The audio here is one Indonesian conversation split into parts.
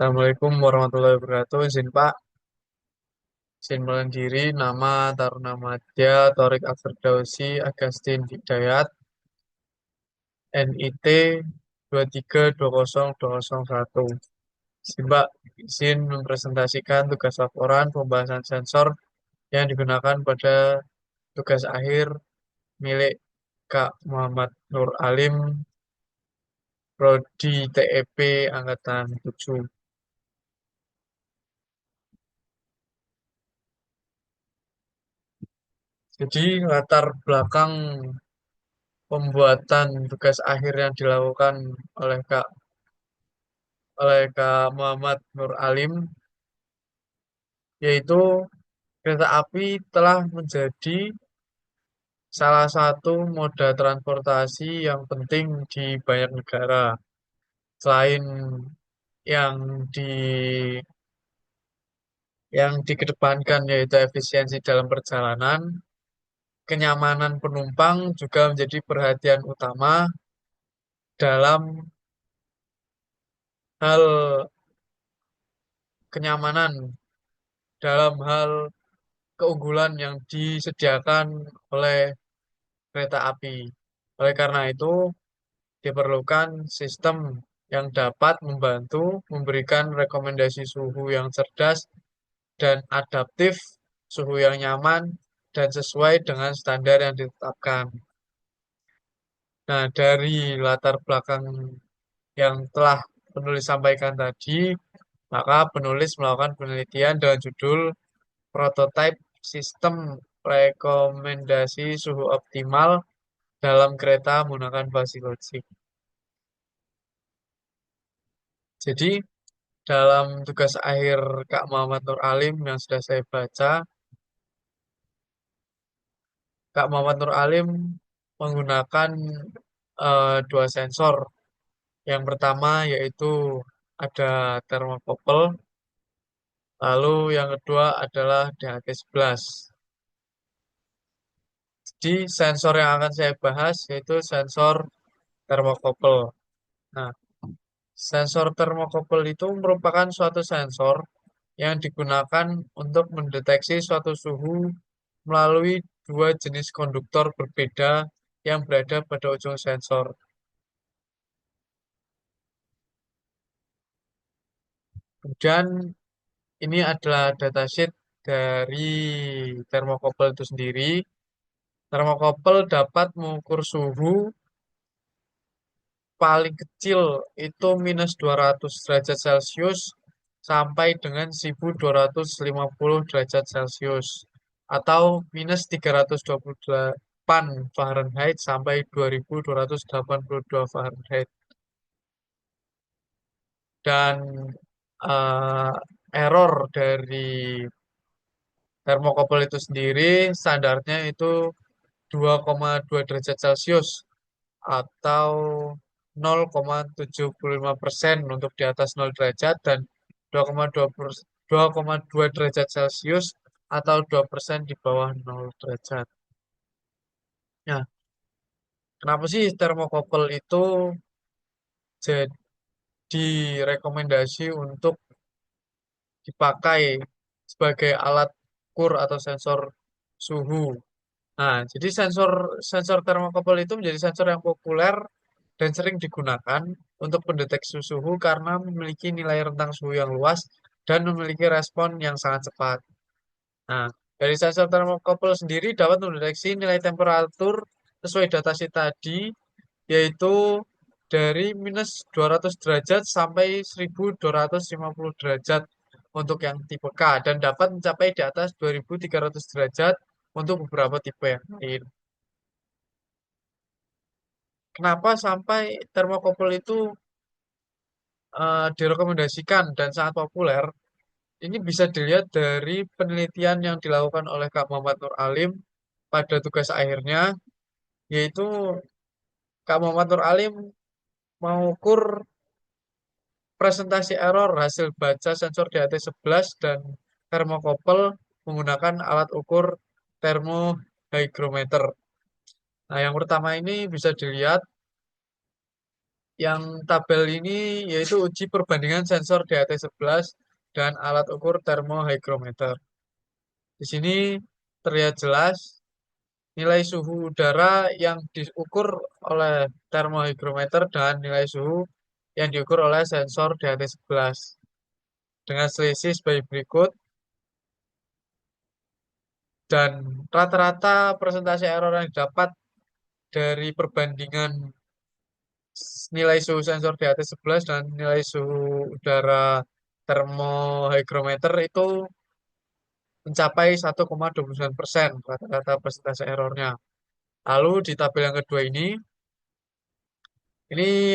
Assalamualaikum warahmatullahi wabarakatuh. Izin Pak, izin diri, nama Taruna Madya, Torik Alfirdausi, Agustin Hidayat, NIT 2320201. Izin Pak, izin mempresentasikan tugas laporan pembahasan sensor yang digunakan pada tugas akhir milik Kak Muhammad Nur Alim, Prodi TEP Angkatan 7. Jadi latar belakang pembuatan tugas akhir yang dilakukan oleh Kak Muhammad Nur Alim, yaitu kereta api telah menjadi salah satu moda transportasi yang penting di banyak negara. Selain yang di yang dikedepankan yaitu efisiensi dalam perjalanan, kenyamanan penumpang juga menjadi perhatian utama dalam hal kenyamanan, dalam hal keunggulan yang disediakan oleh kereta api. Oleh karena itu, diperlukan sistem yang dapat membantu memberikan rekomendasi suhu yang cerdas dan adaptif, suhu yang nyaman, dan sesuai dengan standar yang ditetapkan. Nah, dari latar belakang yang telah penulis sampaikan tadi, maka penulis melakukan penelitian dengan judul Prototype Sistem Rekomendasi Suhu Optimal dalam Kereta Menggunakan Basi Logik. Jadi, dalam tugas akhir Kak Muhammad Nur Alim yang sudah saya baca, Kak Muhammad Nur Alim menggunakan dua sensor. Yang pertama yaitu ada termokopel, lalu yang kedua adalah DHT11. Jadi sensor yang akan saya bahas yaitu sensor termokopel. Nah, sensor termokopel itu merupakan suatu sensor yang digunakan untuk mendeteksi suatu suhu melalui dua jenis konduktor berbeda yang berada pada ujung sensor. Kemudian ini adalah datasheet dari termokopel itu sendiri. Termokopel dapat mengukur suhu paling kecil itu minus 200 derajat Celcius sampai dengan 1250 derajat Celcius atau minus 328 Fahrenheit sampai 2282 Fahrenheit. Dan eh, error dari termokopel itu sendiri standarnya itu 2,2 derajat Celcius atau 0,75% untuk di atas 0 derajat dan 2,2 derajat Celcius atau 2% di bawah 0 derajat. Nah, kenapa sih termokopel itu jadi rekomendasi untuk dipakai sebagai alat ukur atau sensor suhu? Nah, jadi sensor sensor termokopel itu menjadi sensor yang populer dan sering digunakan untuk pendeteksi suhu karena memiliki nilai rentang suhu yang luas dan memiliki respon yang sangat cepat. Nah, dari sensor termokopel sendiri dapat mendeteksi nilai temperatur sesuai datasheet tadi, yaitu dari minus 200 derajat sampai 1250 derajat untuk yang tipe K dan dapat mencapai di atas 2300 derajat untuk beberapa tipe yang lain. Kenapa sampai termokopel itu direkomendasikan dan sangat populer? Ini bisa dilihat dari penelitian yang dilakukan oleh Kak Muhammad Nur Alim pada tugas akhirnya, yaitu Kak Muhammad Nur Alim mengukur presentasi error hasil baca sensor DHT11 dan termokopel menggunakan alat ukur thermohygrometer. Nah, yang pertama ini bisa dilihat Yang tabel ini yaitu uji perbandingan sensor DHT11 dan alat ukur termohygrometer. Di sini terlihat jelas nilai suhu udara yang diukur oleh termohygrometer dan nilai suhu yang diukur oleh sensor DHT11 dengan selisih sebagai berikut, dan rata-rata persentase error yang didapat dari perbandingan nilai suhu sensor DHT11 dan nilai suhu udara termohygrometer itu mencapai 1,29% rata-rata persentase errornya. Lalu di tabel yang kedua ini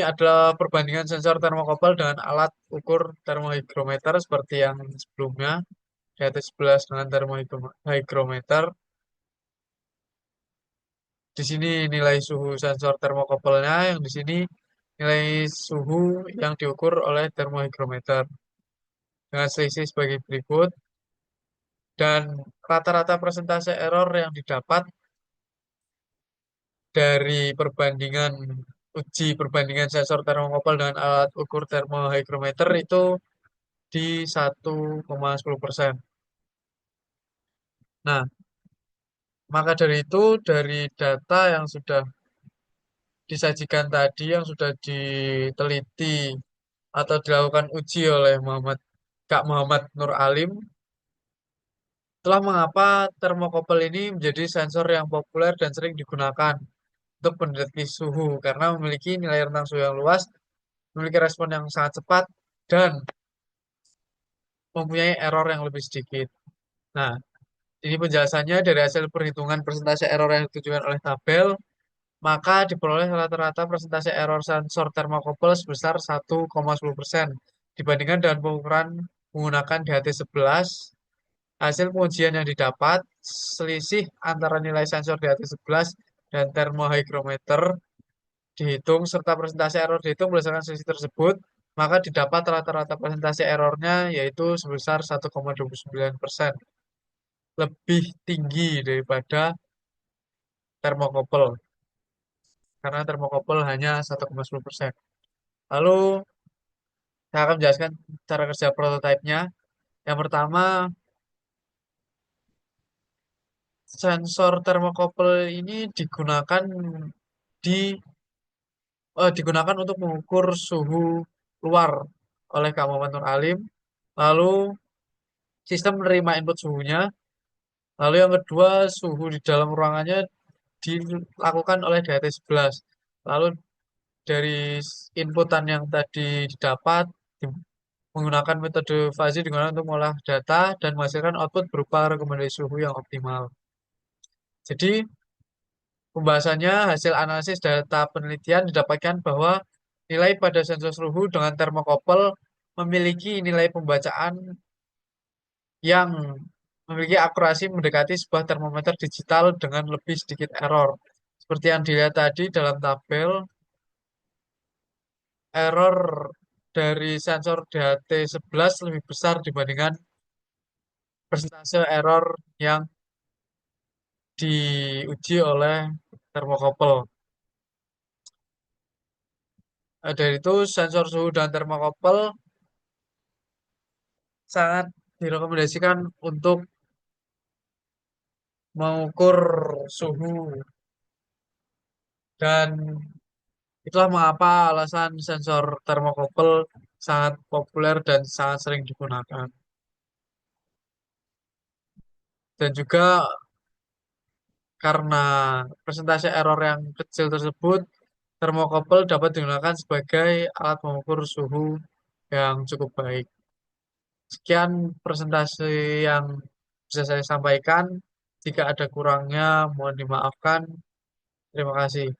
adalah perbandingan sensor termokopel dengan alat ukur termohygrometer seperti yang sebelumnya, DHT11 dengan termohygrometer. Di sini nilai suhu sensor termokopelnya, yang di sini nilai suhu yang diukur oleh termohygrometer dengan selisih sebagai berikut, dan rata-rata persentase error yang didapat dari uji perbandingan sensor termokopel dengan alat ukur termohygrometer itu di 1,10%. Nah, maka dari itu, dari data yang sudah disajikan tadi, yang sudah diteliti atau dilakukan uji oleh Kak Muhammad Nur Alim, itulah mengapa termokopel ini menjadi sensor yang populer dan sering digunakan untuk pendeteksi suhu karena memiliki nilai rentang suhu yang luas, memiliki respon yang sangat cepat, dan mempunyai error yang lebih sedikit. Nah, ini penjelasannya dari hasil perhitungan persentase error yang ditujukan oleh tabel, maka diperoleh rata-rata persentase error sensor termokopel sebesar 1,10% dibandingkan dengan pengukuran menggunakan DHT11. Hasil pengujian yang didapat, selisih antara nilai sensor DHT11 dan termohygrometer dihitung serta persentase error dihitung berdasarkan selisih tersebut, maka didapat rata-rata persentase errornya yaitu sebesar 1,29%, lebih tinggi daripada termokopel karena termokopel hanya 1,10%. Lalu saya akan menjelaskan cara kerja prototipenya. Yang pertama, sensor termokopel ini di digunakan untuk mengukur suhu luar oleh Kak Muhammad Nur Alim. Lalu sistem menerima input suhunya. Lalu yang kedua, suhu di dalam ruangannya dilakukan oleh DHT11. Lalu dari inputan yang tadi didapat menggunakan metode fuzzy digunakan untuk mengolah data dan menghasilkan output berupa rekomendasi suhu yang optimal. Jadi pembahasannya, hasil analisis data penelitian didapatkan bahwa nilai pada sensor suhu dengan termokopel memiliki nilai pembacaan yang memiliki akurasi mendekati sebuah termometer digital dengan lebih sedikit error. Seperti yang dilihat tadi dalam tabel, error dari sensor DHT11 lebih besar dibandingkan persentase error yang diuji oleh termokopel. Dari itu, sensor suhu dan termokopel sangat direkomendasikan untuk mengukur suhu, dan itulah mengapa alasan sensor termokopel sangat populer dan sangat sering digunakan. Dan juga karena persentase error yang kecil tersebut, termokopel dapat digunakan sebagai alat mengukur suhu yang cukup baik. Sekian presentasi yang bisa saya sampaikan. Jika ada kurangnya, mohon dimaafkan. Terima kasih.